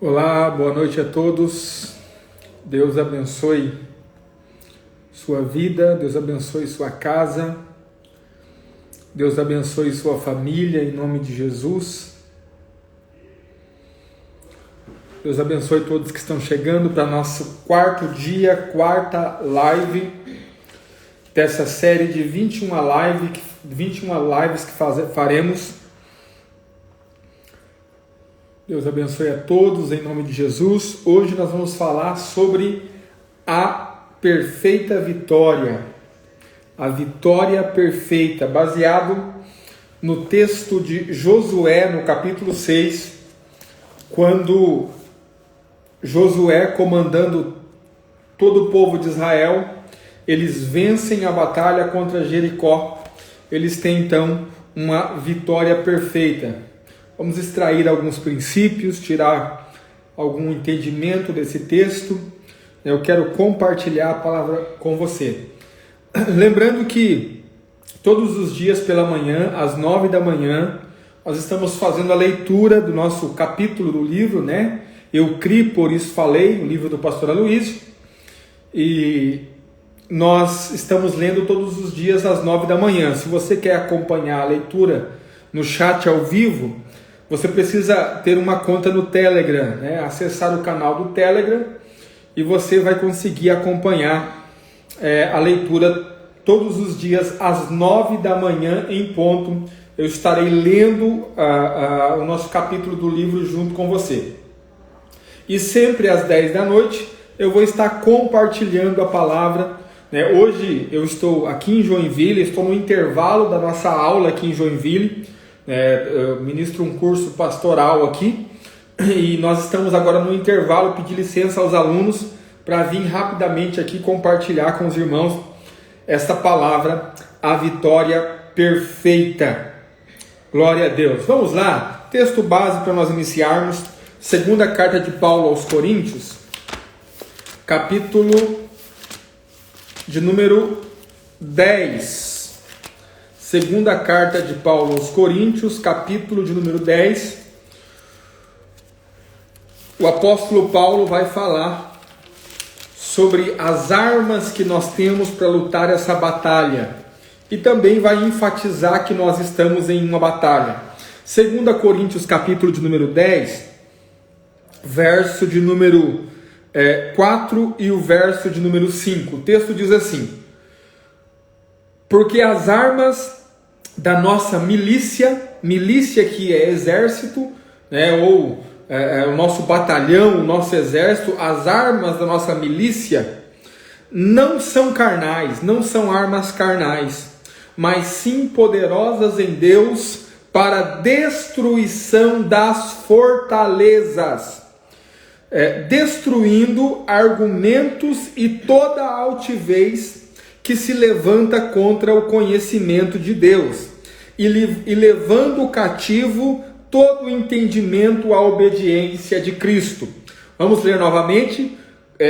Olá, boa noite a todos. Deus abençoe sua vida, Deus abençoe sua casa, Deus abençoe sua família, em nome de Jesus. Deus abençoe todos que estão chegando para nosso quarto dia, quarta live dessa série de 21 lives que faremos. Deus abençoe a todos em nome de Jesus. Hoje nós vamos falar sobre a perfeita vitória. A vitória perfeita, baseado no texto de Josué, no capítulo 6, quando Josué, comandando todo o povo de Israel, eles vencem a batalha contra Jericó. Eles têm então uma vitória perfeita. Vamos extrair alguns princípios, tirar algum entendimento desse texto. Eu quero compartilhar a palavra com você. Lembrando que todos os dias pela manhã, às 9 da manhã, nós estamos fazendo a leitura do nosso capítulo do livro, né? Eu criei, por isso falei, o livro do pastor Aloysio. E nós estamos lendo todos os dias às 9 da manhã. Se você quer acompanhar a leitura no chat ao vivo, você precisa ter uma conta no Telegram, né? Acessar o canal do Telegram e você vai conseguir acompanhar a leitura todos os dias às 9 da manhã em ponto. Eu estarei lendo o nosso capítulo do livro junto com você. E sempre às 10 da noite eu vou estar compartilhando a palavra, né? Hoje eu estou aqui em Joinville, estou no intervalo da nossa aula aqui em Joinville. Eu ministro um curso pastoral aqui e nós estamos agora no intervalo. Pedi licença aos alunos para vir rapidamente aqui compartilhar com os irmãos esta palavra, a vitória perfeita. Glória a Deus. Vamos lá, texto base para nós iniciarmos. Segunda carta de Paulo aos Coríntios, capítulo de número 10. Segunda carta de Paulo aos Coríntios, capítulo de número 10. O apóstolo Paulo vai falar sobre as armas que nós temos para lutar essa batalha. E também vai enfatizar que nós estamos em uma batalha. Segunda Coríntios, capítulo de número 10, verso de número 4 e o verso de número 5. O texto diz assim: porque as armas da nossa milícia que é exército, né, ou o nosso batalhão, o nosso exército, as armas da nossa milícia não são carnais, não são armas carnais, mas sim poderosas em Deus para a destruição das fortalezas, destruindo argumentos e toda altivez que se levanta contra o conhecimento de Deus, e levando cativo todo o entendimento à obediência de Cristo. Vamos ler novamente,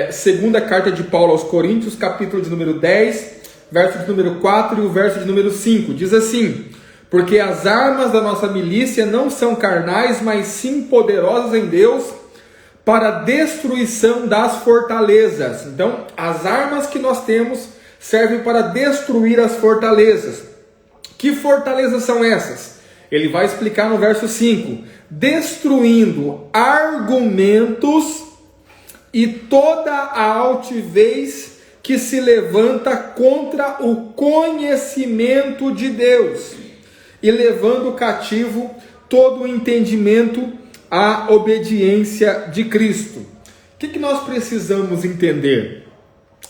segunda carta de Paulo aos Coríntios, capítulo de número 10, verso de número 4 e o verso de número 5. Diz assim: porque as armas da nossa milícia não são carnais, mas sim poderosas em Deus para a destruição das fortalezas. Então, as armas que nós temos serve para destruir as fortalezas. Que fortalezas são essas? Ele vai explicar no verso 5. Destruindo argumentos e toda a altivez que se levanta contra o conhecimento de Deus, e levando cativo todo o entendimento à obediência de Cristo. O que nós precisamos entender?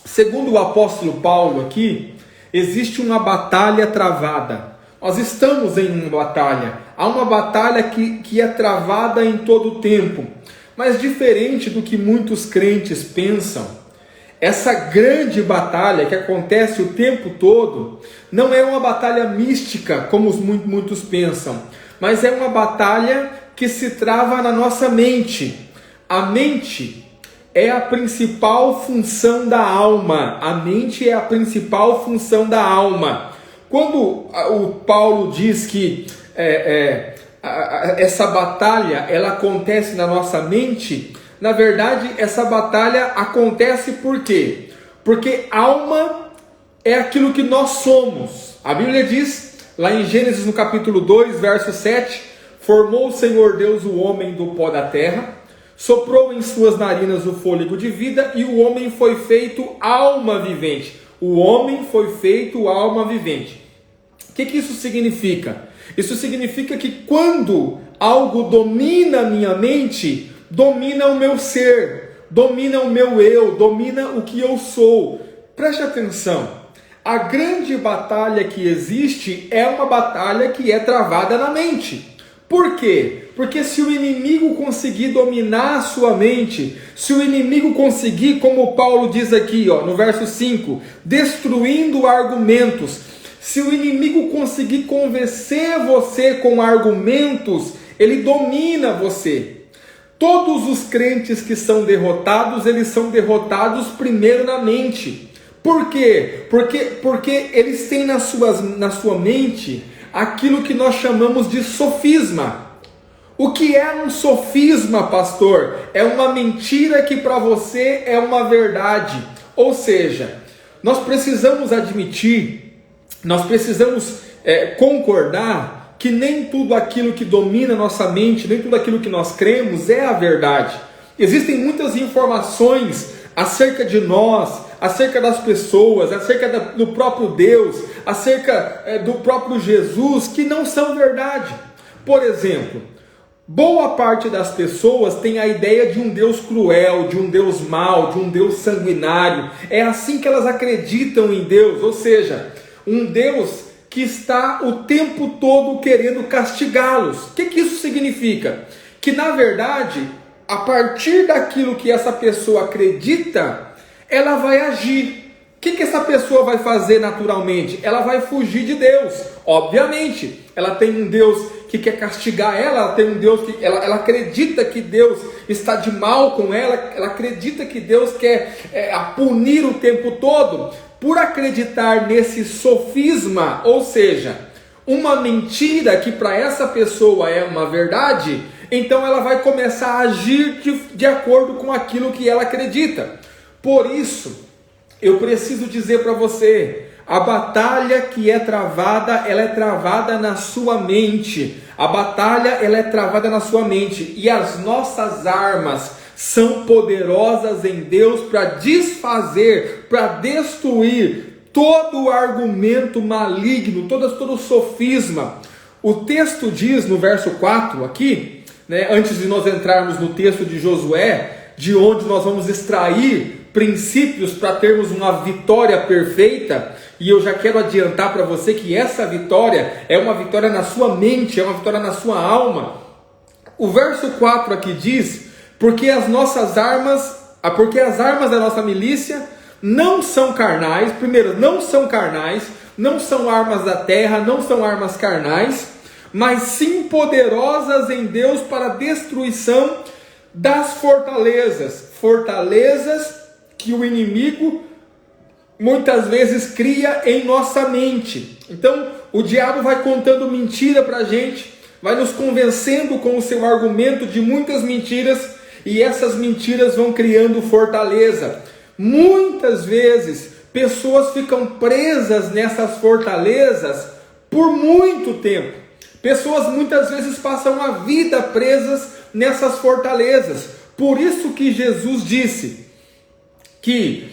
Segundo o apóstolo Paulo aqui, existe uma batalha travada. Nós estamos em uma batalha. Há uma batalha que é travada em todo o tempo. Mas diferente do que muitos crentes pensam, essa grande batalha que acontece o tempo todo, não é uma batalha mística, como muitos pensam, mas é uma batalha que se trava na nossa mente. A mente é a principal função da alma. A mente é a principal função da alma. Quando o Paulo diz que essa batalha ela acontece na nossa mente, Na verdade, essa batalha acontece por quê? Porque alma é aquilo que nós somos. A Bíblia diz, lá em Gênesis no capítulo 2, verso 7, formou o Senhor Deus o homem do pó da terra, soprou em suas narinas o fôlego de vida e o homem foi feito alma vivente. O homem foi feito alma vivente. O que isso significa? Isso significa que quando algo domina a minha mente, domina o meu ser, domina o meu eu, domina o que eu sou. Preste atenção, a grande batalha que existe é uma batalha que é travada na mente. Por quê? Porque se o inimigo conseguir dominar a sua mente, se o inimigo conseguir, como Paulo diz aqui, no verso 5, destruindo argumentos, se o inimigo conseguir convencer você com argumentos, ele domina você. Todos os crentes que são derrotados, eles são derrotados primeiro na mente. Por quê? Porque eles têm na sua mente aquilo que nós chamamos de sofisma. O que é um sofisma, pastor? É uma mentira que para você é uma verdade. Ou seja, nós precisamos admitir, nós precisamos concordar que nem tudo aquilo que domina nossa mente, nem tudo aquilo que nós cremos é a verdade. Existem muitas informações acerca de nós, acerca das pessoas, acerca do próprio Deus, acerca do próprio Jesus, que não são verdade. Por exemplo, boa parte das pessoas tem a ideia de um Deus cruel, de um Deus mau, de um Deus sanguinário. É assim que elas acreditam em Deus, ou seja, um Deus que está o tempo todo querendo castigá-los. O que isso significa? Que na verdade, a partir daquilo que essa pessoa acredita, ela vai agir. O que essa pessoa vai fazer naturalmente? Ela vai fugir de Deus. Obviamente, ela tem um Deus que quer castigar ela tem um Deus que ela acredita que Deus está de mal com ela acredita que Deus quer a punir o tempo todo. Por acreditar nesse sofisma, ou seja, uma mentira que para essa pessoa é uma verdade, então ela vai começar a agir de acordo com aquilo que ela acredita. Por isso, eu preciso dizer para você, a batalha que é travada, ela é travada na sua mente. A batalha, ela é travada na sua mente. E as nossas armas são poderosas em Deus para desfazer, para destruir todo o argumento maligno, todo o sofisma. O texto diz no verso 4 aqui, antes de nós entrarmos no texto de Josué, de onde nós vamos extrair princípios para termos uma vitória perfeita, e eu já quero adiantar para você que essa vitória é uma vitória na sua mente, é uma vitória na sua alma. O verso 4 aqui diz, porque as armas da nossa milícia não são carnais, primeiro, não são carnais, não são armas da terra, não são armas carnais, mas sim poderosas em Deus para a destruição das fortalezas que o inimigo muitas vezes cria em nossa mente. Então o diabo vai contando mentira para a gente, vai nos convencendo com o seu argumento de muitas mentiras, e essas mentiras vão criando fortaleza. Muitas vezes pessoas ficam presas nessas fortalezas por muito tempo. Pessoas muitas vezes passam a vida presas nessas fortalezas. Por isso que Jesus disse que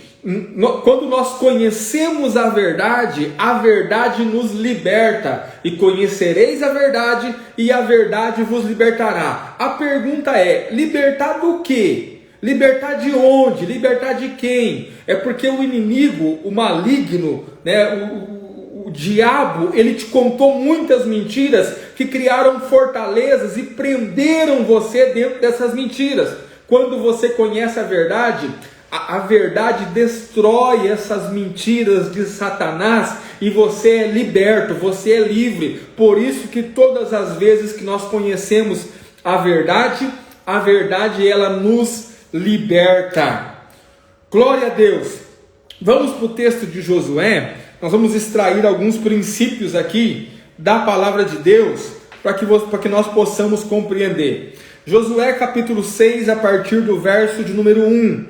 quando nós conhecemos a verdade nos liberta. E conhecereis a verdade, e a verdade vos libertará. A pergunta é, libertar do quê? Libertar de onde? Libertar de quem? É porque o inimigo, o maligno, o diabo, ele te contou muitas mentiras que criaram fortalezas e prenderam você dentro dessas mentiras. Quando você conhece a verdade destrói essas mentiras de Satanás e você é liberto, você é livre. Por isso que todas as vezes que nós conhecemos a verdade ela nos liberta. Glória a Deus. Vamos para o texto de Josué. Nós vamos extrair alguns princípios aqui da palavra de Deus para que nós possamos compreender. Josué capítulo 6, a partir do verso de número 1.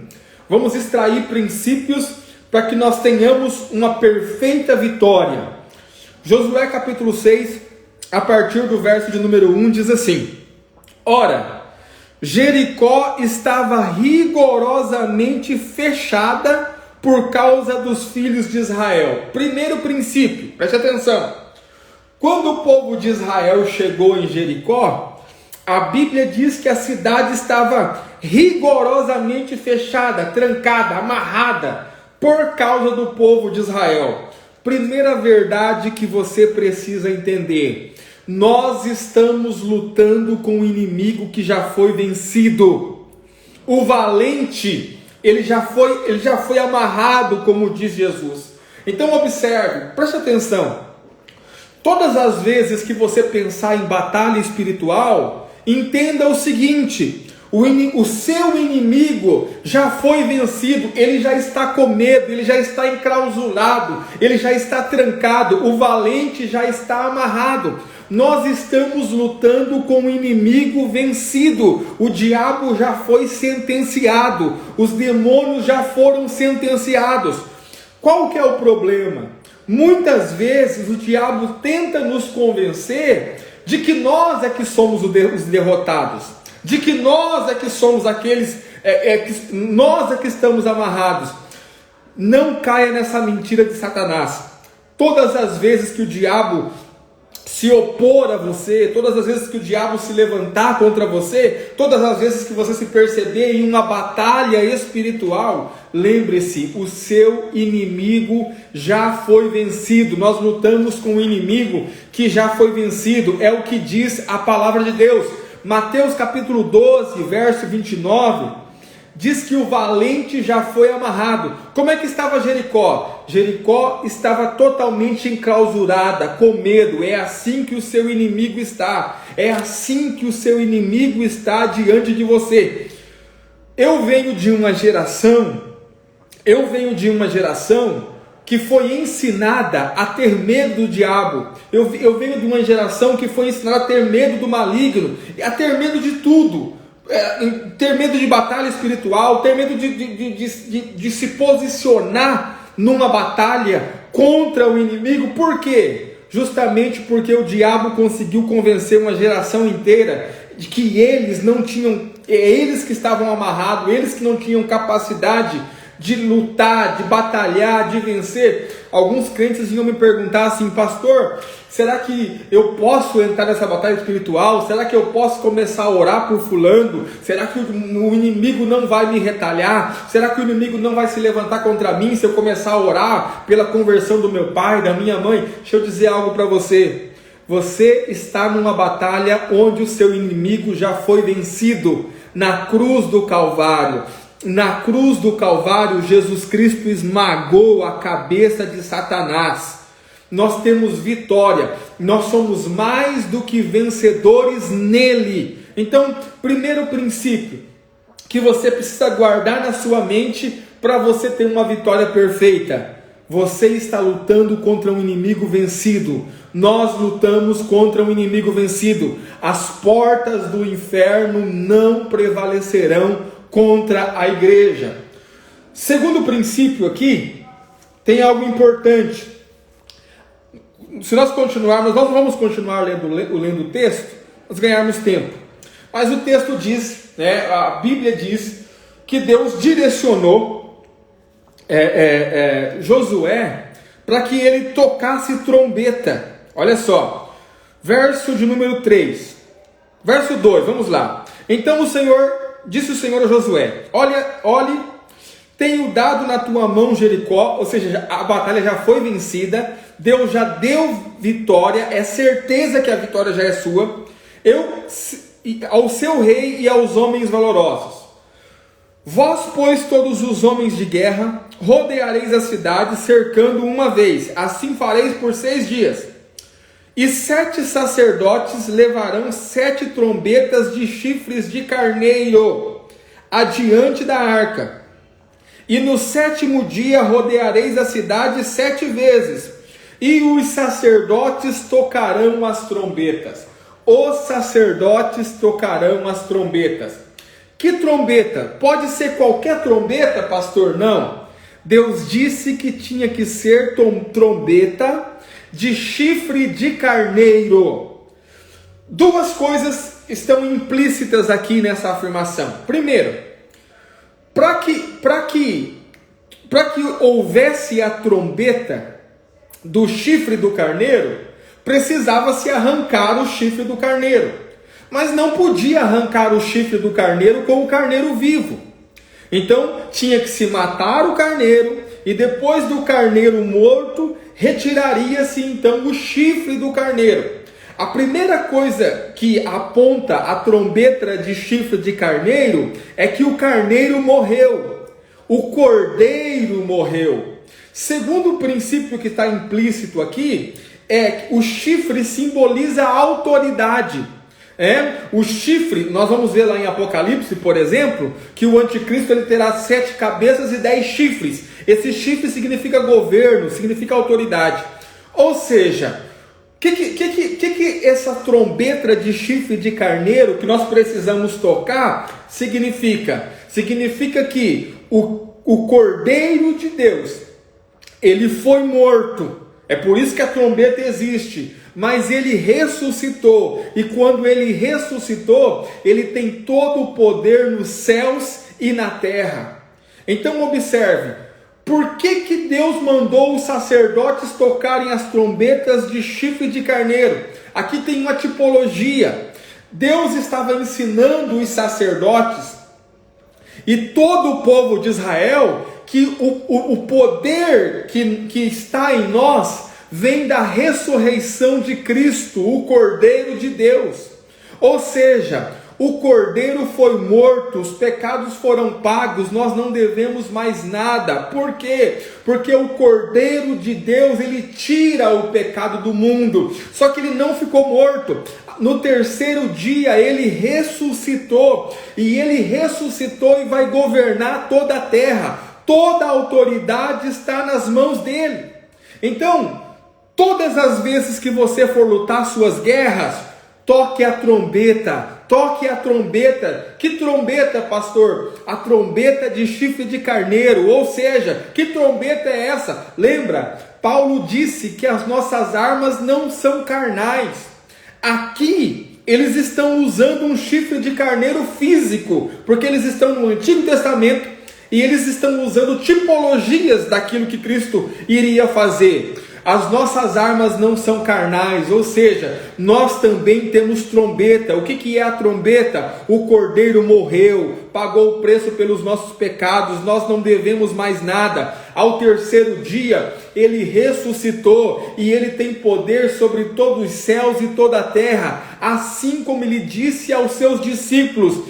Vamos extrair princípios para que nós tenhamos uma perfeita vitória. Josué capítulo 6, a partir do verso de número 1, diz assim: Ora, Jericó estava rigorosamente fechada por causa dos filhos de Israel. Primeiro princípio, preste atenção. Quando o povo de Israel chegou em Jericó, a Bíblia diz que a cidade estava rigorosamente fechada, trancada, amarrada, por causa do povo de Israel. Primeira verdade que você precisa entender: nós estamos lutando com um inimigo que já foi vencido. O valente, ele já foi amarrado, como diz Jesus. Então observe, preste atenção. Todas as vezes que você pensar em batalha espiritual, entenda o seguinte: o seu inimigo já foi vencido, ele já está com medo, ele já está enclausurado, ele já está trancado, o valente já está amarrado. Nós estamos lutando com um inimigo vencido, o diabo já foi sentenciado, os demônios já foram sentenciados. Qual que é o problema? Muitas vezes o diabo tenta nos convencer de que nós é que somos os derrotados, de que nós é que somos aqueles, nós é que estamos amarrados. Não caia nessa mentira de Satanás. Todas as vezes que o diabo se opor a você, todas as vezes que o diabo se levantar contra você, todas as vezes que você se perceber em uma batalha espiritual, lembre-se, o seu inimigo já foi vencido. Nós lutamos com um inimigo que já foi vencido, é o que diz a palavra de Deus. Mateus capítulo 12, verso 29, diz que o valente já foi amarrado. Como é que estava Jericó? Jericó estava totalmente enclausurada, com medo. É assim que o seu inimigo está. É assim que o seu inimigo está diante de você. Eu venho de uma geração que foi ensinada a ter medo do diabo. Eu venho de uma geração que foi ensinada a ter medo do maligno, a ter medo de tudo. Ter medo de batalha espiritual, ter medo de se posicionar numa batalha contra o inimigo. Por quê? Justamente porque o diabo conseguiu convencer uma geração inteira de que eles não tinham, eles que estavam amarrados, eles que não tinham capacidade de lutar, de batalhar, de vencer. Alguns crentes vinham me perguntar assim: pastor, será que eu posso entrar nessa batalha espiritual? Será que eu posso começar a orar por fulano? Será que o inimigo não vai me retalhar? Será que o inimigo não vai se levantar contra mim se eu começar a orar pela conversão do meu pai, da minha mãe? Deixa eu dizer algo para você. Você está numa batalha onde o seu inimigo já foi vencido, na cruz do Calvário. Na cruz do Calvário, Jesus Cristo esmagou a cabeça de Satanás. Nós temos vitória, nós somos mais do que vencedores nele. Então, primeiro princípio que você precisa guardar na sua mente para você ter uma vitória perfeita: você está lutando contra um inimigo vencido. Nós lutamos contra um inimigo vencido. As portas do inferno não prevalecerão contra a igreja. Segundo princípio aqui, tem algo importante. Se nós continuarmos, nós vamos continuar lendo o texto, nós ganharmos tempo. Mas o texto diz, a Bíblia diz, que Deus direcionou Josué para que ele tocasse trombeta. Olha só, verso de número 3, verso 2, vamos lá. Então disse o Senhor a Josué: olhe, tenho dado na tua mão Jericó. Ou seja, a batalha já foi vencida, Deus já deu vitória, é certeza que a vitória já é sua. Ao seu rei e aos homens valorosos. Vós, pois, todos os homens de guerra, rodeareis a cidade, cercando uma vez. Assim fareis por 6 dias. E 7 sacerdotes levarão 7 trombetas de chifres de carneiro adiante da arca. E no 7º dia rodeareis a cidade 7 vezes. E os sacerdotes tocarão as trombetas. os sacerdotes tocarão as trombetas. Que trombeta? Pode ser qualquer trombeta, pastor? Não. Deus disse que tinha que ser trombeta de chifre de carneiro. Duas coisas estão implícitas aqui nessa afirmação. Primeiro, para que houvesse a trombeta do chifre do carneiro, precisava-se arrancar o chifre do carneiro. Mas não podia arrancar o chifre do carneiro com o carneiro vivo. Então tinha que se matar o carneiro, e depois do carneiro morto, retiraria-se então o chifre do carneiro. A primeira coisa que aponta a trombeta de chifre de carneiro é que o carneiro morreu, o cordeiro morreu. Segundo princípio que está implícito aqui, é que o chifre simboliza a autoridade. O chifre, nós vamos ver lá em Apocalipse, por exemplo, que o anticristo ele terá 7 cabeças e 10 chifres. Esse chifre significa governo, significa autoridade. Ou seja, o que essa trombeta de chifre de carneiro que nós precisamos tocar significa? Significa que o Cordeiro de Deus, ele foi morto. É por isso que a trombeta existe. Mas ele ressuscitou. E quando ele ressuscitou, ele tem todo o poder nos céus e na terra. Então observe. Por que Deus mandou os sacerdotes tocarem as trombetas de chifre de carneiro? Aqui tem uma tipologia. Deus estava ensinando os sacerdotes e todo o povo de Israel que o poder que está em nós vem da ressurreição de Cristo, o Cordeiro de Deus. Ou seja, o Cordeiro foi morto, os pecados foram pagos, nós não devemos mais nada. Por quê? Porque o Cordeiro de Deus, ele tira o pecado do mundo. Só que ele não ficou morto. No terceiro dia ele ressuscitou. E ele ressuscitou e vai governar toda a terra. Toda a autoridade está nas mãos dele. Então, todas as vezes que você for lutar suas guerras, toque a trombeta. Toque a trombeta. Que trombeta, pastor? A trombeta de chifre de carneiro. Ou seja, que trombeta é essa? Lembra? Paulo disse que as nossas armas não são carnais. Aqui, eles estão usando um chifre de carneiro físico, porque eles estão no Antigo Testamento e eles estão usando tipologias daquilo que Cristo iria fazer. As nossas armas não são carnais, ou seja, nós também temos trombeta. O que é a trombeta? O Cordeiro morreu, pagou o preço pelos nossos pecados, nós não devemos mais nada. Ao terceiro dia, ele ressuscitou e ele tem poder sobre todos os céus e toda a terra, assim como ele disse aos seus discípulos: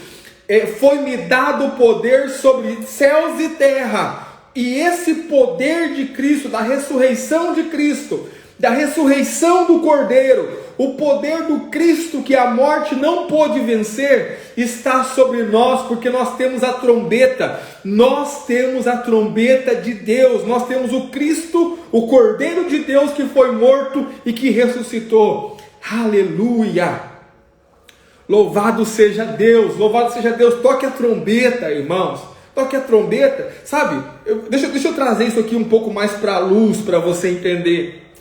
foi-me dado poder sobre céus e terra. E esse poder de Cristo, da ressurreição de Cristo, da ressurreição do Cordeiro, o poder do Cristo que a morte não pôde vencer, está sobre nós, porque nós temos a trombeta. Nós temos a trombeta de Deus. Nós temos o Cristo, o Cordeiro de Deus que foi morto e que ressuscitou. Aleluia! Louvado seja Deus, louvado seja Deus. Toque a trombeta, irmãos. Toque a trombeta, sabe? Deixa eu trazer isso aqui um pouco mais para a luz, para você entender.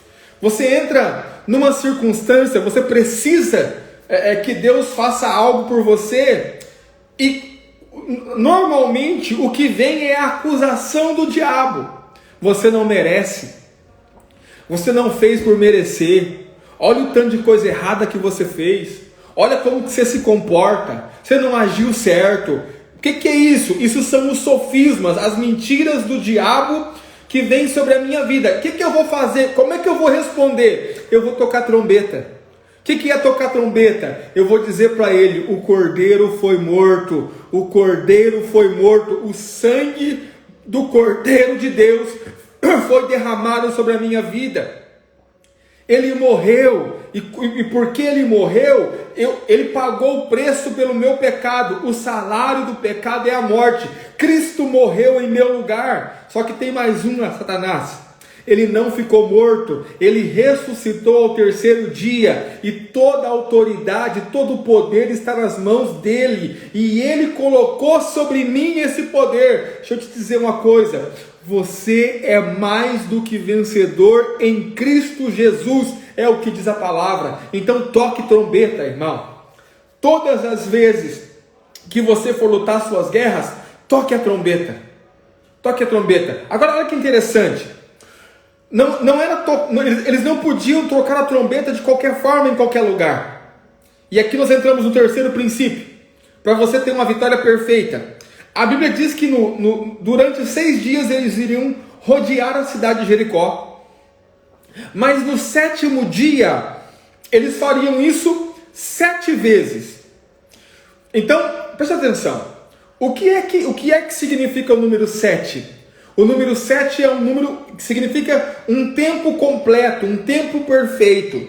Você entra numa circunstância, você precisa que Deus faça algo por você, e normalmente o que vem é a acusação do diabo. Você não merece, você não fez por merecer, olha o tanto de coisa errada que você fez, olha como que você se comporta, você não agiu certo. O que é isso? Isso são os sofismas, as mentiras do diabo que vêm sobre a minha vida. O que eu vou fazer? Como é que eu vou responder? Eu vou tocar trombeta. O que é tocar trombeta? Eu vou dizer para ele: o Cordeiro foi morto. O Cordeiro foi morto. O sangue do Cordeiro de Deus foi derramado sobre a minha vida. Ele morreu. E porque ele morreu, ele pagou o preço pelo meu pecado. O salário do pecado é a morte. Cristo morreu em meu lugar. Só que tem mais uma, Satanás. ele não ficou morto, ele ressuscitou ao terceiro dia, e toda a autoridade, todo o poder está nas mãos dele, e ele colocou sobre mim esse poder. Deixa eu te dizer uma coisa: você é mais do que vencedor em Cristo Jesus, é o que diz a palavra. Então toque trombeta, irmão. Todas as vezes que você for lutar suas guerras, toque a trombeta. Toque a trombeta. Agora olha que interessante. Eles não podiam tocar a trombeta de qualquer forma, em qualquer lugar. E aqui nós entramos no terceiro princípio, para você ter uma vitória perfeita. A Bíblia diz que durante 6 dias eles iriam rodear a cidade de Jericó. Mas no 7º dia, eles fariam isso 7 vezes. Então, presta atenção. O que é que significa o número 7? O número 7 é um número que significa um tempo completo, um tempo perfeito.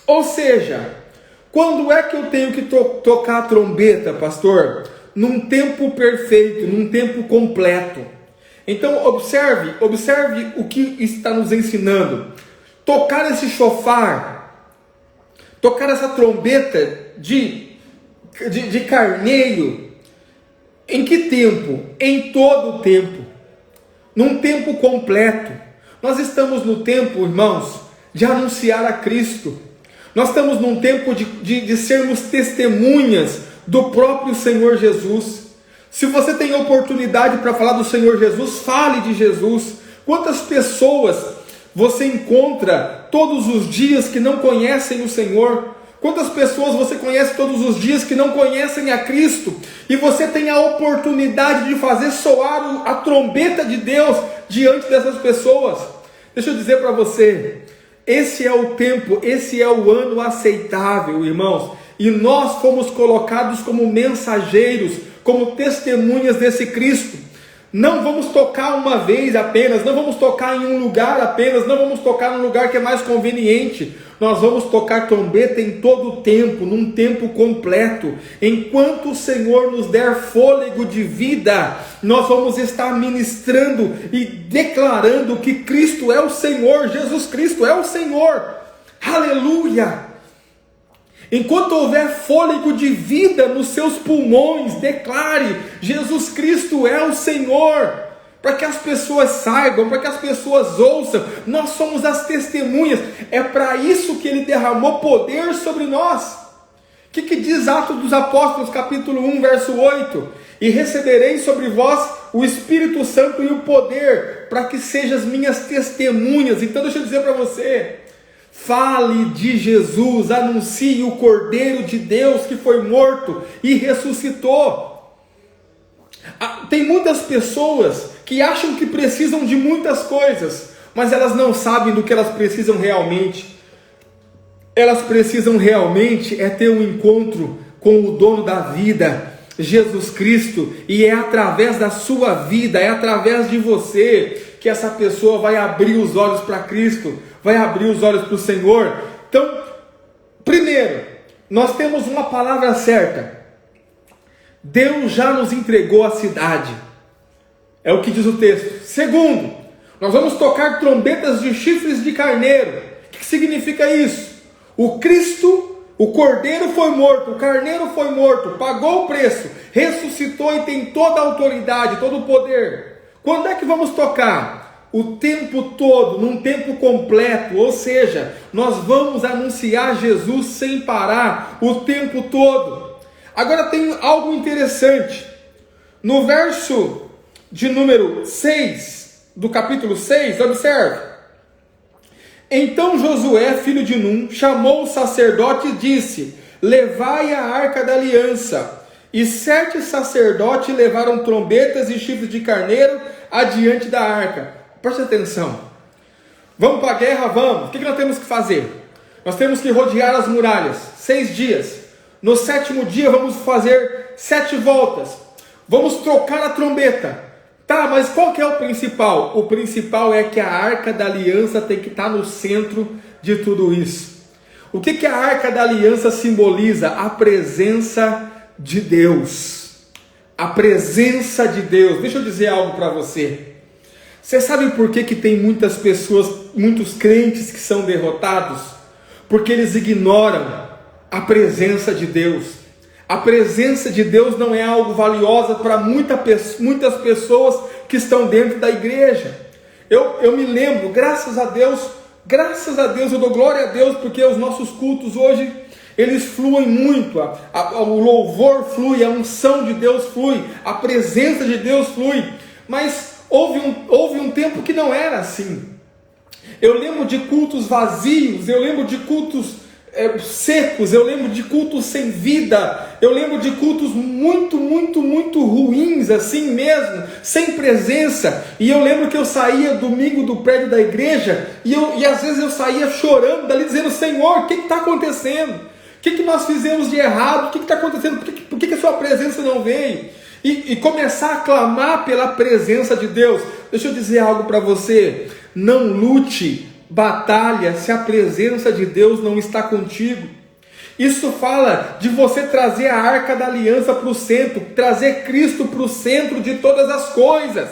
Ou seja, quando é que eu tenho que tocar a trombeta, pastor? Num tempo perfeito, num tempo completo. Então, observe o que está nos ensinando. Tocar esse chofar, tocar essa trombeta de carneiro, em que tempo? Em todo o tempo, num tempo completo. Nós estamos no tempo, irmãos, de anunciar a Cristo. Nós estamos num tempo de sermos testemunhas do próprio Senhor Jesus. Se você tem oportunidade para falar do Senhor Jesus, fale de Jesus. Quantas pessoas você encontra todos os dias que não conhecem o Senhor? Quantas pessoas você conhece todos os dias que não conhecem a Cristo? E você tem a oportunidade de fazer soar a trombeta de Deus diante dessas pessoas. Deixa eu dizer para você, esse é o tempo, esse é o ano aceitável, irmãos. E nós fomos colocados como mensageiros, como testemunhas desse Cristo. Não vamos tocar uma vez apenas, não vamos tocar em um lugar apenas, não vamos tocar num lugar que é mais conveniente. Nós vamos tocar trombeta em todo o tempo, num tempo completo. Enquanto o Senhor nos der fôlego de vida, nós vamos estar ministrando e declarando que Cristo é o Senhor, Jesus Cristo é o Senhor. Aleluia! Enquanto houver fôlego de vida nos seus pulmões, declare: Jesus Cristo é o Senhor. Para que as pessoas saibam, para que as pessoas ouçam, nós somos as testemunhas. É para isso que Ele derramou poder sobre nós. O que diz Atos dos Apóstolos, capítulo 1, verso 8? E recebereis sobre vós o Espírito Santo e o poder, para que sejam minhas testemunhas. Então deixa eu dizer para você, fale de Jesus, anuncie o Cordeiro de Deus que foi morto e ressuscitou. Tem muitas pessoas que acham que precisam de muitas coisas, mas elas não sabem do que elas precisam realmente. Elas precisam realmente ter um encontro com o dono da vida, Jesus Cristo, e é através da sua vida, é através de você, que essa pessoa vai abrir os olhos para Cristo, vai abrir os olhos para o Senhor. Então, primeiro, nós temos uma palavra certa. Deus já nos entregou a cidade. É o que diz o texto. Segundo, nós vamos tocar trombetas de chifres de carneiro. O que significa isso? O Cristo, o Cordeiro foi morto, o Carneiro foi morto, pagou o preço, ressuscitou e tem toda a autoridade, todo o poder. Quando é que vamos tocar? O tempo todo, num tempo completo, ou seja, nós vamos anunciar Jesus sem parar, o tempo todo. Agora tem algo interessante, no verso de número 6, do capítulo 6, observe. Então Josué, filho de Num, chamou o sacerdote e disse: levai a arca da aliança. E 7 sacerdotes levaram trombetas e chifres de carneiro adiante da arca. Preste atenção. Vamos para a guerra? Vamos. O que nós temos que fazer? Nós temos que rodear as muralhas, 6 dias. No 7º dia vamos fazer 7 voltas. Vamos trocar a trombeta. Tá, mas qual que é o principal? O principal é que a arca da aliança tem que estar no centro de tudo isso. O que a arca da aliança simboliza? A presença de Deus. A presença de Deus. Deixa eu dizer algo para você. Você sabe por que tem muitas pessoas, muitos crentes que são derrotados? Porque eles ignoram a presença de Deus. A presença de Deus não é algo valioso para muitas pessoas que estão dentro da igreja. Eu me lembro, graças a Deus, eu dou glória a Deus, porque os nossos cultos hoje, eles fluem muito, o louvor flui, a unção de Deus flui, a presença de Deus flui, mas houve um tempo que não era assim. Eu lembro de cultos vazios, eu lembro de cultos secos, eu lembro de cultos sem vida, eu lembro de cultos muito ruins, assim mesmo, sem presença. E eu lembro que eu saía domingo do prédio da igreja, e às vezes eu saía chorando dali, dizendo: Senhor, o que está acontecendo? O que nós fizemos de errado? O que está acontecendo? Por que a sua presença não veio? E começar a clamar pela presença de Deus. Deixa eu dizer algo para você: não lute batalha se a presença de Deus não está contigo. Isso fala de você trazer a arca da aliança para o centro, trazer Cristo para o centro de todas as coisas.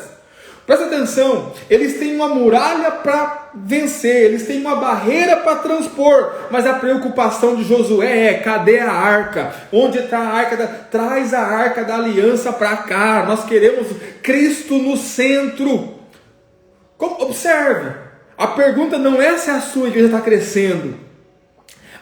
Presta atenção, eles têm uma muralha para vencer, eles têm uma barreira para transpor, mas a preocupação de Josué é: cadê a arca? Onde está a arca? Traz a arca da aliança para cá, nós queremos Cristo no centro. Observe, a pergunta não é se a sua igreja está crescendo.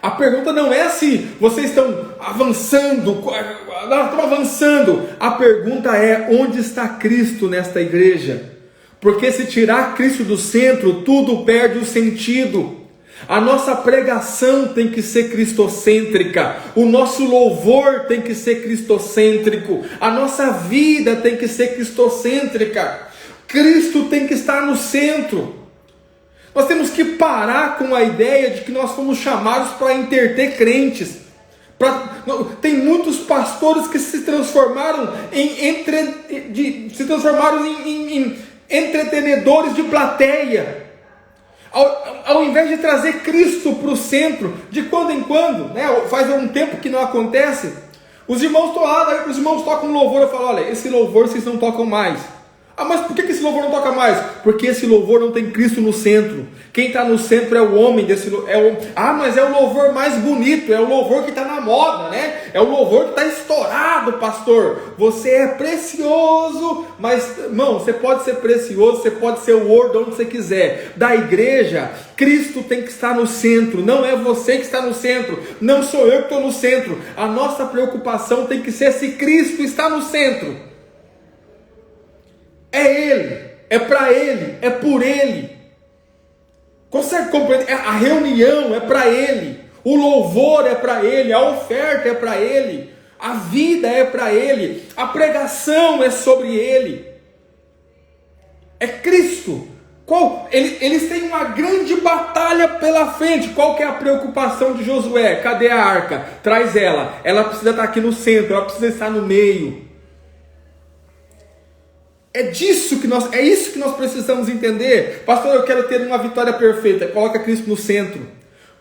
A pergunta não é se vocês estão avançando. Nós estamos avançando. A pergunta é: onde está Cristo nesta igreja? Porque se tirar Cristo do centro, tudo perde o sentido. A nossa pregação tem que ser cristocêntrica. O nosso louvor tem que ser cristocêntrico. A nossa vida tem que ser cristocêntrica. Cristo tem que estar no centro. Nós temos que parar com a ideia de que nós fomos chamados para entreter crentes. Tem muitos pastores que se transformaram em entretenedores de plateia. Ao invés de trazer Cristo para o centro, de quando em quando, faz um tempo que não acontece, os irmãos estão lá, os irmãos tocam louvor, eu falo: olha, esse louvor vocês não tocam mais. Ah, mas por que esse louvor não toca mais? Porque esse louvor não tem Cristo no centro. Quem está no centro é o homem desse mas é o louvor mais bonito, é o louvor que está na moda, né? É o louvor que está estourado, pastor. Você é precioso, mas, irmão, você pode ser precioso, você pode ser o ouro de onde você quiser. Da igreja, Cristo tem que estar no centro, não é você que está no centro, não sou eu que estou no centro. A nossa preocupação tem que ser se Cristo está no centro. É Ele, é para Ele, é por Ele. Consegue compreender? A reunião é para Ele, o louvor é para Ele, a oferta é para Ele, a vida é para Ele, a pregação é sobre Ele. É Cristo. Eles têm uma grande batalha pela frente. Qual que é a preocupação de Josué? Cadê a arca? Traz ela. Ela precisa estar aqui no centro, ela precisa estar no meio. É isso que nós precisamos entender. Pastor, eu quero ter uma vitória perfeita. Coloca Cristo no centro.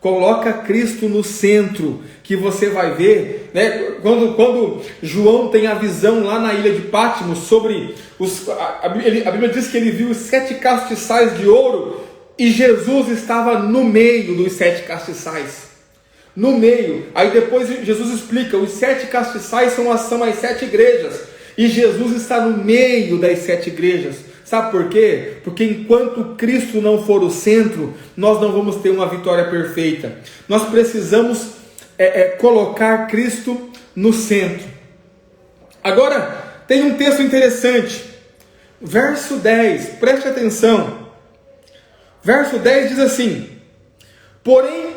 Coloca Cristo no centro, que você vai ver, né? Quando João tem a visão lá na ilha de Patmos sobre a Bíblia diz que ele viu os 7 castiçais de ouro e Jesus estava no meio dos 7 castiçais. No meio. Aí depois Jesus explica: os 7 castiçais são as 7 igrejas. E Jesus está no meio das 7 igrejas. Sabe por quê? Porque enquanto Cristo não for o centro, nós não vamos ter uma vitória perfeita. Nós precisamos colocar Cristo no centro. Agora, tem um texto interessante. Verso 10, preste atenção. Verso 10 diz assim: Porém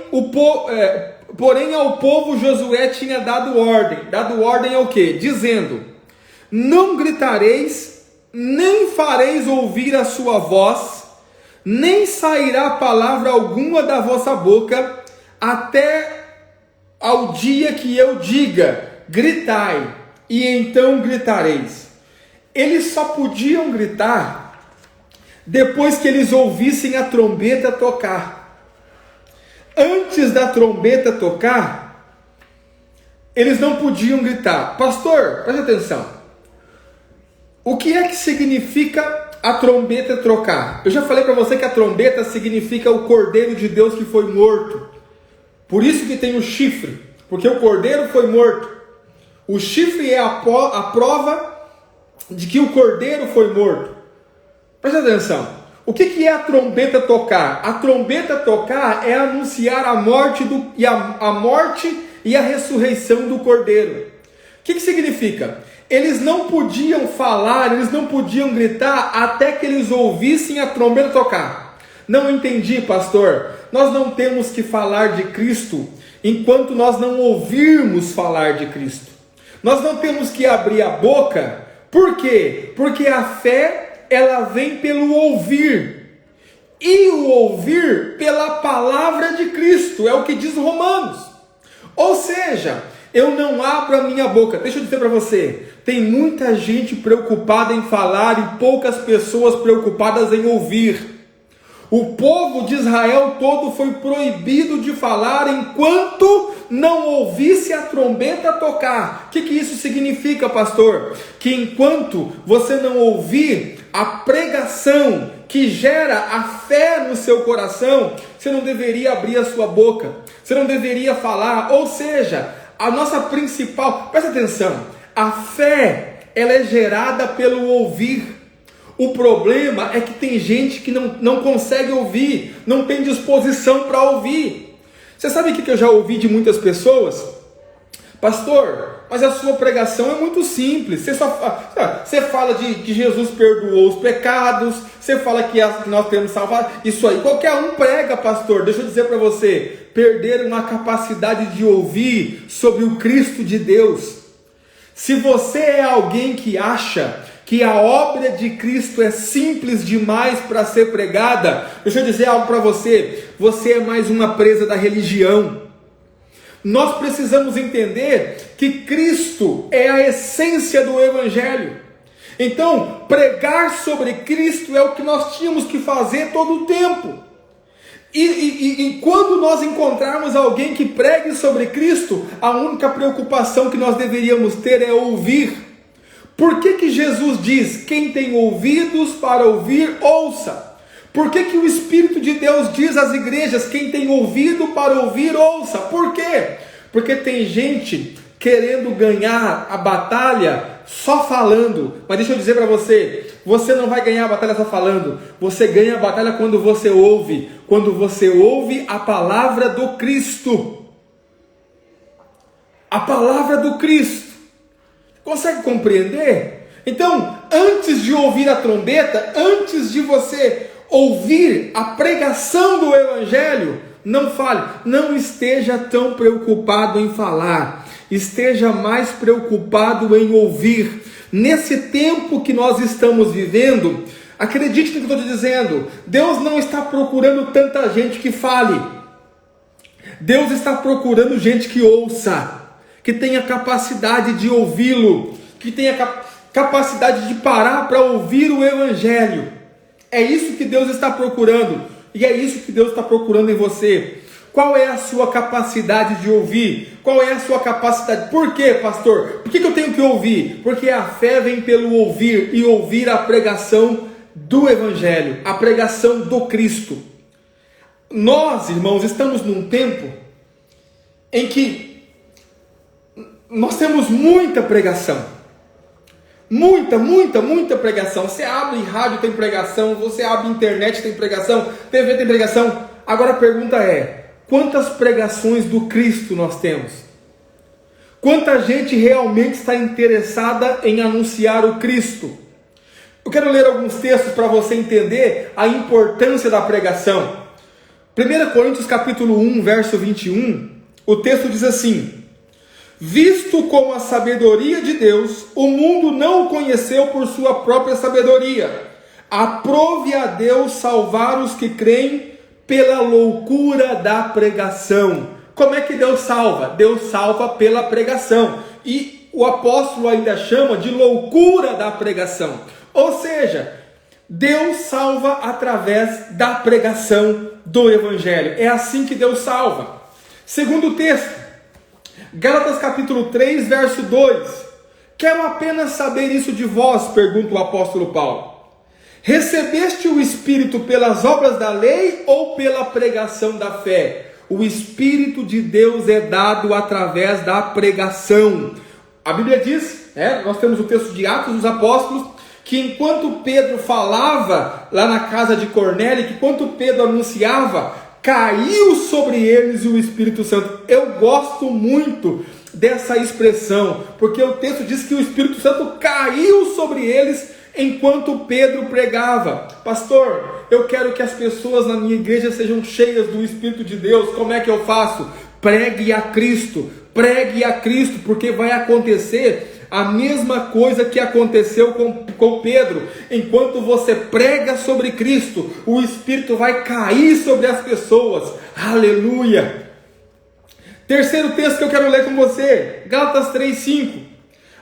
ao povo Josué tinha dado ordem ao quê? Dizendo: não gritareis, nem fareis ouvir a sua voz, nem sairá palavra alguma da vossa boca, até ao dia que eu diga: gritai, e então gritareis. Eles só podiam gritar depois que eles ouvissem a trombeta tocar. Antes da trombeta tocar, eles não podiam gritar. Pastor, preste atenção. O que é que significa a trombeta trocar? Eu já falei para você que a trombeta significa o Cordeiro de Deus que foi morto. Por isso que tem o chifre, porque o Cordeiro foi morto. O chifre é a prova de que o Cordeiro foi morto. Presta atenção. O que é a trombeta tocar? A trombeta tocar é anunciar a morte e a ressurreição do Cordeiro. O que significa? Eles não podiam falar, eles não podiam gritar até que eles ouvissem a trombeta tocar. Não entendi, pastor. Nós não temos que falar de Cristo enquanto nós não ouvirmos falar de Cristo. Nós não temos que abrir a boca. Por quê? Porque a fé, ela vem pelo ouvir. E o ouvir pela palavra de Cristo. É o que diz Romanos. Ou seja, eu não abro a minha boca. Deixa eu dizer para você. Tem muita gente preocupada em falar e poucas pessoas preocupadas em ouvir. O povo de Israel todo foi proibido de falar enquanto não ouvisse a trombeta tocar. O que isso significa, pastor? Que enquanto você não ouvir a pregação que gera a fé no seu coração, você não deveria abrir a sua boca, você não deveria falar. Ou seja, a nossa principal, presta atenção, a fé, ela é gerada pelo ouvir. O problema é que tem gente que não consegue ouvir, não tem disposição para ouvir. Você sabe o que eu já ouvi de muitas pessoas? Pastor, mas a sua pregação é muito simples. Você fala de que Jesus perdoou os pecados, você fala que nós temos salvado. Isso aí, qualquer um prega, pastor. Deixa eu dizer para você, perderam a capacidade de ouvir sobre o Cristo de Deus. Se você é alguém que acha que a obra de Cristo é simples demais para ser pregada, deixa eu dizer algo para você, você é mais uma presa da religião. Nós precisamos entender que Cristo é a essência do Evangelho. Então, pregar sobre Cristo é o que nós tínhamos que fazer todo o tempo. E quando nós encontrarmos alguém que pregue sobre Cristo, a única preocupação que nós deveríamos ter é ouvir. Por que Jesus diz, quem tem ouvidos para ouvir, ouça? Por que o Espírito de Deus diz às igrejas, quem tem ouvido para ouvir, ouça? Por quê? Porque tem gente querendo ganhar a batalha só falando. Mas deixa eu dizer para você, você não vai ganhar a batalha só falando. Você ganha a batalha quando você ouve. Quando você ouve a palavra do Cristo. A palavra do Cristo. Consegue compreender? Então, antes de ouvir a trombeta, antes de você ouvir a pregação do Evangelho, não fale, não esteja tão preocupado em falar, esteja mais preocupado em ouvir. Nesse tempo que nós estamos vivendo, acredite no que eu estou te dizendo, Deus não está procurando tanta gente que fale, Deus está procurando gente que ouça, que tenha capacidade de ouvi-lo, que tenha capacidade de parar para ouvir o Evangelho. É isso que Deus está procurando, e é isso que Deus está procurando em você. Qual é a sua capacidade de ouvir? Qual é a sua capacidade? Por quê, pastor? Por que eu tenho que ouvir? Porque a fé vem pelo ouvir, e ouvir a pregação do Evangelho, a pregação do Cristo. Nós, irmãos, estamos num tempo em que nós temos muita pregação. Muita pregação. Você abre rádio, tem pregação. Você abre internet, tem pregação. TV tem pregação. Agora a pergunta é, quantas pregações do Cristo nós temos? Quanta gente realmente está interessada em anunciar o Cristo? Eu quero ler alguns textos para você entender a importância da pregação. 1 Coríntios capítulo 1, verso 21, o texto diz assim: visto como a sabedoria de Deus, o mundo não o conheceu por sua própria sabedoria. Aprove a Deus salvar os que creem pela loucura da pregação. Como é que Deus salva? Deus salva pela pregação. E o apóstolo ainda chama de loucura da pregação. Ou seja, Deus salva através da pregação do Evangelho. É assim que Deus salva. Segundo texto, Gálatas capítulo 3, verso 2. Quero apenas saber isso de vós, pergunta o apóstolo Paulo. Recebeste o Espírito pelas obras da lei ou pela pregação da fé? O Espírito de Deus é dado através da pregação. A Bíblia diz, nós temos o texto de Atos dos Apóstolos, que enquanto Pedro falava lá na casa de Cornélio, que enquanto Pedro anunciava, caiu sobre eles o Espírito Santo. Eu gosto muito dessa expressão, porque o texto diz que o Espírito Santo caiu sobre eles enquanto Pedro pregava. Pastor, eu quero que as pessoas na minha igreja sejam cheias do Espírito de Deus. Como é que eu faço? Pregue a Cristo, porque vai acontecer a mesma coisa que aconteceu com Pedro. Enquanto você prega sobre Cristo, o Espírito vai cair sobre as pessoas. Aleluia! Terceiro texto que eu quero ler com você, Gálatas 3:5.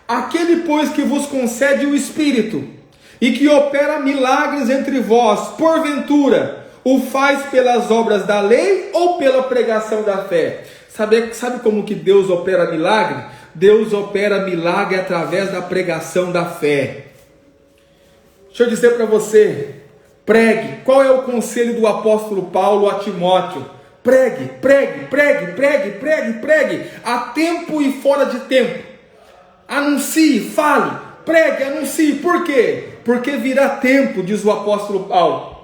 Aquele, pois, que vos concede o Espírito e que opera milagres entre vós, porventura, o faz pelas obras da lei ou pela pregação da fé? Sabe como que Deus opera milagre? Deus opera milagre através da pregação da fé. Deixa eu dizer para você, pregue. Qual é o conselho do apóstolo Paulo a Timóteo? Pregue, a tempo e fora de tempo. Anuncie, fale, pregue, anuncie. Por quê? Porque virá tempo, diz o apóstolo Paulo,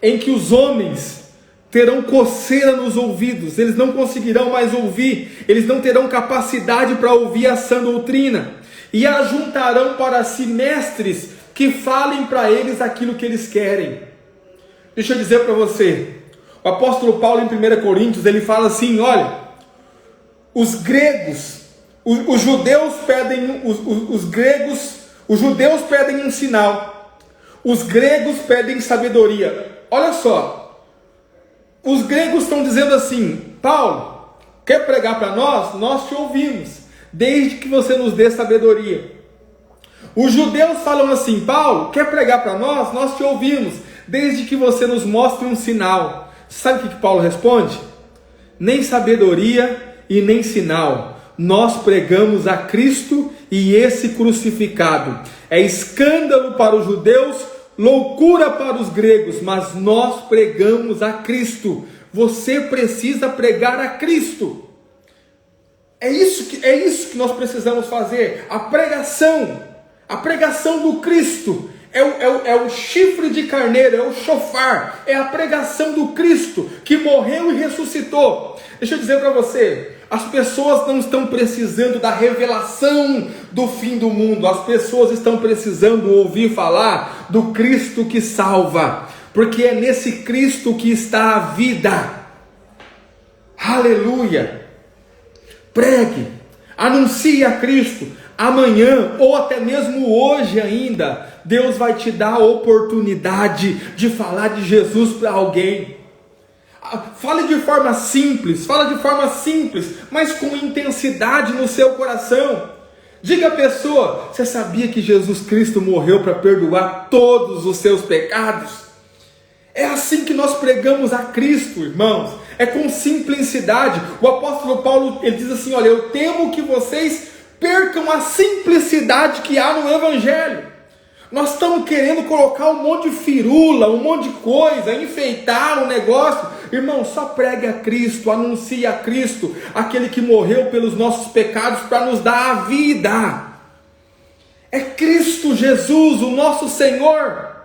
em que os homens terão coceira nos ouvidos, eles não conseguirão mais ouvir, eles não terão capacidade para ouvir a sã doutrina, e ajuntarão para si mestres que falem para eles aquilo que eles querem. Deixa eu dizer para você, o apóstolo Paulo em 1 Coríntios, ele fala assim, olha, os gregos, os judeus pedem, os judeus pedem um sinal, os gregos pedem sabedoria. Olha só, os gregos estão dizendo assim, Paulo, quer pregar para nós? Nós te ouvimos, desde que você nos dê sabedoria. Os judeus falam assim, Paulo, quer pregar para nós? Nós te ouvimos, desde que você nos mostre um sinal. Sabe o que Paulo responde? Nem sabedoria e nem sinal. Nós pregamos a Cristo e esse crucificado. É escândalo para os judeus, loucura para os gregos, mas nós pregamos a Cristo. Você precisa pregar a Cristo. É isso que nós precisamos fazer. A pregação do Cristo. É o chifre de carneiro, é o shofar, é a pregação do Cristo que morreu e ressuscitou. Deixa eu dizer para você, as pessoas não estão precisando da revelação do fim do mundo, as pessoas estão precisando ouvir falar do Cristo que salva, porque é nesse Cristo que está a vida. Aleluia! Pregue, anuncie a Cristo. Amanhã, ou até mesmo hoje ainda, Deus vai te dar a oportunidade de falar de Jesus para alguém. Fale de forma simples, mas com intensidade no seu coração. Diga à pessoa, você sabia que Jesus Cristo morreu para perdoar todos os seus pecados? É assim que nós pregamos a Cristo, irmãos. É com simplicidade. O apóstolo Paulo, ele diz assim, olha, eu temo que vocês percam a simplicidade que há no Evangelho. Nós estamos querendo colocar um monte de firula, um monte de coisa, enfeitar o negócio. Irmão, só pregue a Cristo, anuncie a Cristo, aquele que morreu pelos nossos pecados para nos dar a vida. É Cristo Jesus, o nosso Senhor.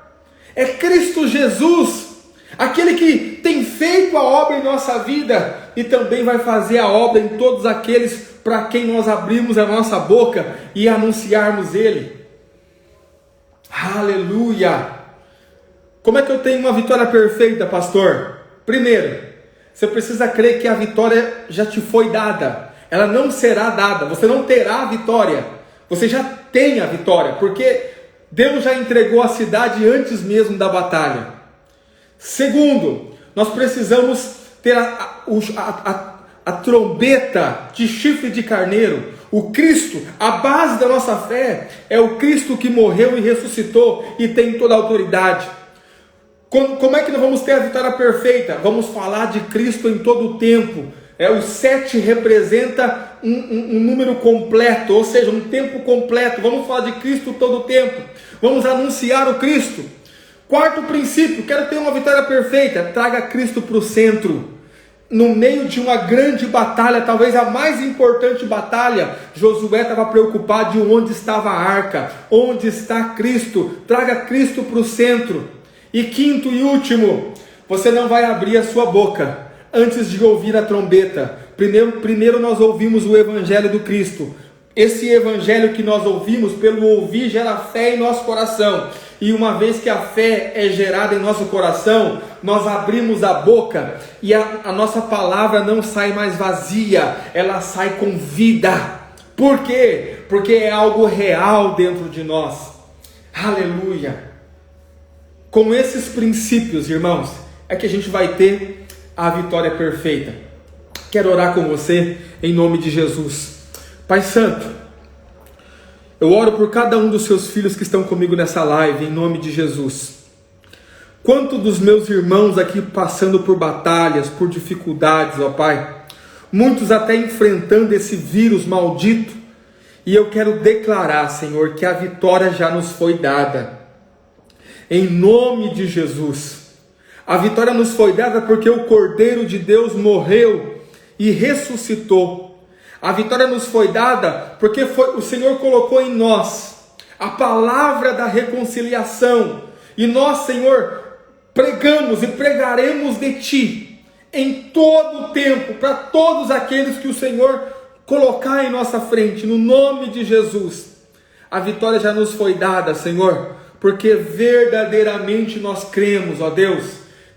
É Cristo Jesus, aquele que tem feito a obra em nossa vida e também vai fazer a obra em todos aqueles para quem nós abrimos a nossa boca e anunciarmos Ele. Aleluia! Como é que eu tenho uma vitória perfeita, pastor? Primeiro, você precisa crer que a vitória já te foi dada. Ela não será dada, você não terá a vitória. Você já tem a vitória, porque Deus já entregou a cidade antes mesmo da batalha. Segundo, nós precisamos ter a trombeta de chifre de carneiro. O Cristo, a base da nossa fé, é o Cristo que morreu e ressuscitou e tem toda a autoridade. Como é que nós vamos ter a vitória perfeita? Vamos falar de Cristo em todo o tempo. O 7 representa um número completo, ou seja, um tempo completo. Vamos falar de Cristo todo o tempo. Vamos anunciar o Cristo. Quarto princípio, quero ter uma vitória perfeita. Traga Cristo para o centro. No meio de uma grande batalha, talvez a mais importante batalha, Josué estava preocupado de onde estava a arca, onde está Cristo. Traga Cristo para o centro. E quinto e último, você não vai abrir a sua boca antes de ouvir a trombeta. Primeiro nós ouvimos o Evangelho do Cristo. Esse Evangelho que nós ouvimos, pelo ouvir, gera fé em nosso coração. E uma vez que a fé é gerada em nosso coração, nós abrimos a boca e a nossa palavra não sai mais vazia, ela sai com vida. Por quê? Porque é algo real dentro de nós. Aleluia! Com esses princípios, irmãos, é que a gente vai ter a vitória perfeita. Quero orar com você em nome de Jesus. Pai Santo, eu oro por cada um dos seus filhos que estão comigo nessa live, em nome de Jesus. Quanto dos meus irmãos aqui passando por batalhas, por dificuldades, ó Pai, muitos até enfrentando esse vírus maldito, e eu quero declarar, Senhor, que a vitória já nos foi dada, em nome de Jesus. A vitória nos foi dada porque o Cordeiro de Deus morreu e ressuscitou. A vitória nos foi dada porque o Senhor colocou em nós a palavra da reconciliação. E nós, Senhor, pregamos e pregaremos de Ti em todo o tempo, para todos aqueles que o Senhor colocar em nossa frente, no nome de Jesus. A vitória já nos foi dada, Senhor, porque verdadeiramente nós cremos, ó Deus,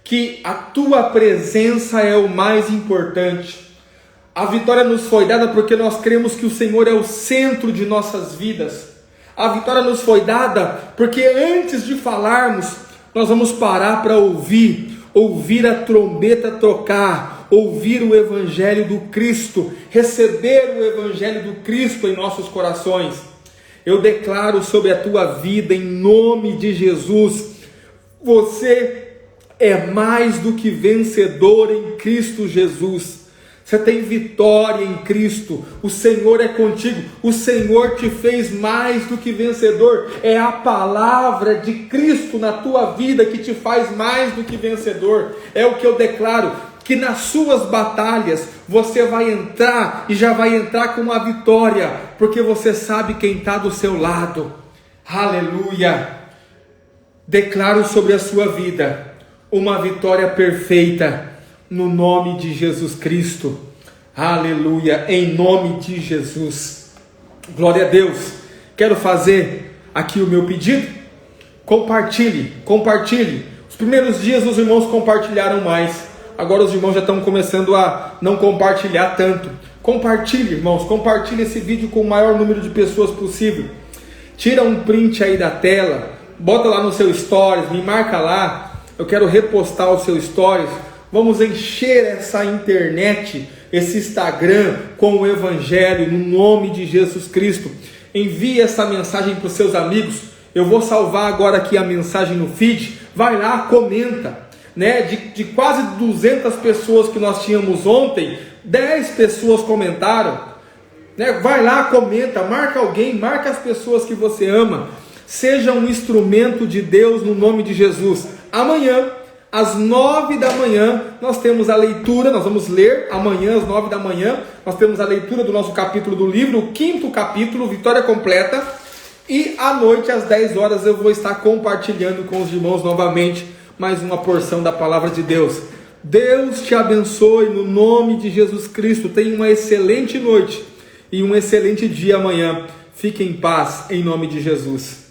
que a Tua presença é o mais importante. A vitória nos foi dada porque nós cremos que o Senhor é o centro de nossas vidas. A vitória nos foi dada porque antes de falarmos, nós vamos parar para ouvir a trombeta tocar, ouvir o Evangelho do Cristo, receber o Evangelho do Cristo em nossos corações. Eu declaro sobre a tua vida, em nome de Jesus, você é mais do que vencedor em Cristo Jesus. Você tem vitória em Cristo, o Senhor é contigo, o Senhor te fez mais do que vencedor. É a palavra de Cristo na tua vida que te faz mais do que vencedor. É o que eu declaro, que nas suas batalhas você vai entrar e já vai entrar com uma vitória, porque você sabe quem está do seu lado. Aleluia! Declaro sobre a sua vida uma vitória perfeita, no nome de Jesus Cristo. Aleluia, em nome de Jesus. Glória a Deus. Quero fazer aqui o meu pedido. Compartilhe. Os primeiros dias os irmãos compartilharam mais. Agora os irmãos já estão começando a não compartilhar tanto. Compartilhe, irmãos. Compartilhe esse vídeo com o maior número de pessoas possível. Tira um print aí da tela. Bota lá no seu stories. Me marca lá. Eu quero repostar o seu stories. Vamos encher essa internet, esse Instagram com o Evangelho, no nome de Jesus Cristo. Envie essa mensagem para os seus amigos. Eu vou salvar agora aqui a mensagem no feed. Vai lá, comenta. De quase 200 pessoas que nós tínhamos ontem, 10 pessoas comentaram. Vai lá, comenta, marca alguém, marca as pessoas que você ama. Seja um instrumento de Deus no nome de Jesus. Amanhã, às 9 da manhã, nós temos a leitura, nós vamos ler amanhã às 9 da manhã, nós temos a leitura do nosso capítulo do livro, o 5º capítulo, Vitória Completa, e à noite às 10 horas eu vou estar compartilhando com os irmãos novamente mais uma porção da palavra de Deus. Deus te abençoe no nome de Jesus Cristo, tenha uma excelente noite e um excelente dia amanhã. Fique em paz em nome de Jesus.